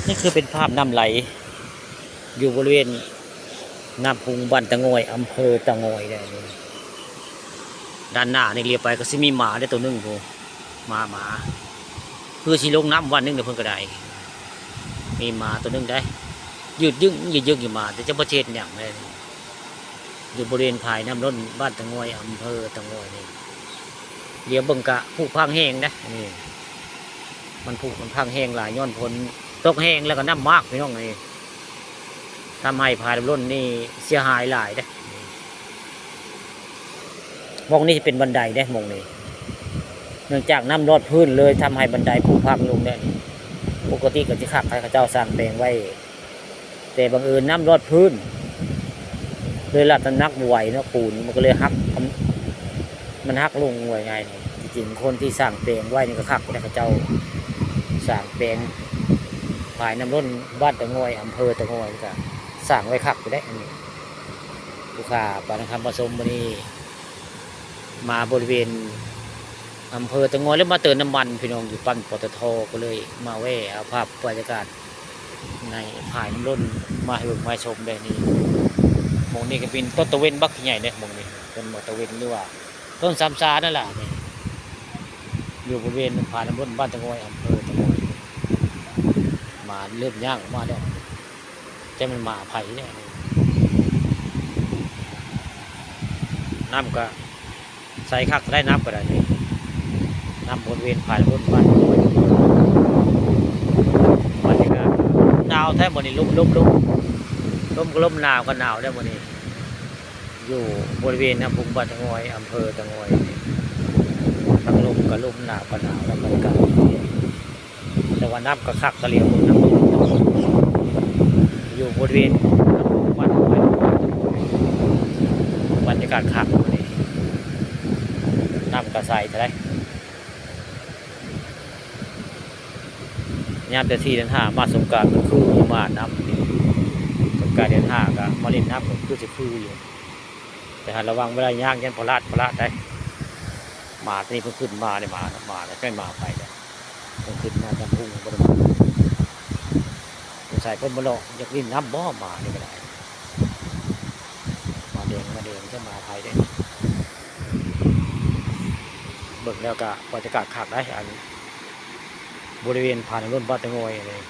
นี่คือเป็นภาพน้ำไหลอยู่บริเวณน้ำพุงบ้านตะงอยอำเภอตะงอยได้ด้านหน้านี่เรียบไปก็สิมีหมาได้ตัวหนึ่งพูหมาเพื่อชีลงน้ำวันนึงเดี๋ยวเพิ่นก็ได้มีหมาตัวหนึ่งได้ยืดยึกอยู่มาแต่จะประเทศอย่างไรอยู่บริเวณภายน้ำล้นบ้านตะงอยอำเภอตะงอยนี่เดี๋ยวบังกะผู้พังแห้งนะนี่มันพังแห้งหลายย้อนผลตกแห้งแล้วก็น้ำมากพี่น้องนี่ทำให้ภายน้ำล้นนี่เสียหายหลายนะมองนี่เป็นบันไดได้มองนี่เนื่องจากน้ำรอดพื้นเลยทำให้บันไดผู้พังลงได้ปกติก็จะขักให้ข้าเจ้าสร้างแปลงไว้แต่บังเอิญน้ำรอดพื้นเลยลัดนักไหวนะปูนมันก็เลยหักมันหักลงไว้ไงจริงๆคนที่สร้างแปลงไว้นี่ก็ขักได้ข้าเจ้าสร้างแปลงภายน้ำล้นบ้านตะงอยอำเภอตะงอยก็สร้างไว้ขักไปได้อันนี้ลูกค้าปานคำผสมวันนี้มาบริเวณอำเภอตะงอยแล้วมาเติมน้ำมันพี่น้องอยู่ปั๊มปตทก็เลยมาแวะเอาภาพบรรยากาศในภายน้ำล้นมาให้เบิ่งมาชมได้นี่มองนี่ก็เป็นต้นตะเวนบักใหญ่เนี่ยมองนี่ต้นตะเวนหรือว่าต้นสามซานั่นแหละนี่อยู่บริเวณภายน้ำล้นบ้านตะงอยอำเภอตะงอยมาเริ่มย่างมาแล้วจะมันมาไผ่เนี่ยน้ำก็ใส่คักได้น้ำก็ได้นี่น้ำบริเวณภายน้ำล้นบ้านตะงอยบรรยากาศหนาวแท้หมดนี่ลมก็ลมหนาวก็หนาวได้หมดนี่อยู่บริเวณน้ำพุงบ้านตะงอยอำเภอตะงอยทั้งลมก็ลมหนาวก็หนาวแล้วบรรยากาศแต่ว่าน้ำก็คักกระเหลียวน้ำอยู่บริเวณบ้านตะงอยบรรยากาศคักหมดนี่น้ำก็ใสเท่าไรยามแต่ที่เดินทางมาสงกรานต์ก็คือมาน้ำสงกรานต์เดินทางก็มาเล่นน้ำก็คือจะคืออยู่แต่หาระวังเวลาย่างยันพลาดได้หมาที่นี่เพิ่งขึ้นมาเนี่ยมาแล้วใกล้มาไปเนี่ยเพิ่งขึ้นมาจำพุ่งบริมาใส่เพิ่นมาหลอกอยากวิ่งน้ำบ่อมานี่ก็ได้มาเดินจะมาไทยได้เบิกแล้วก็บรรยากาศคักได้อันบริเวณผ่านรุ่นบ้านตะงอยเลย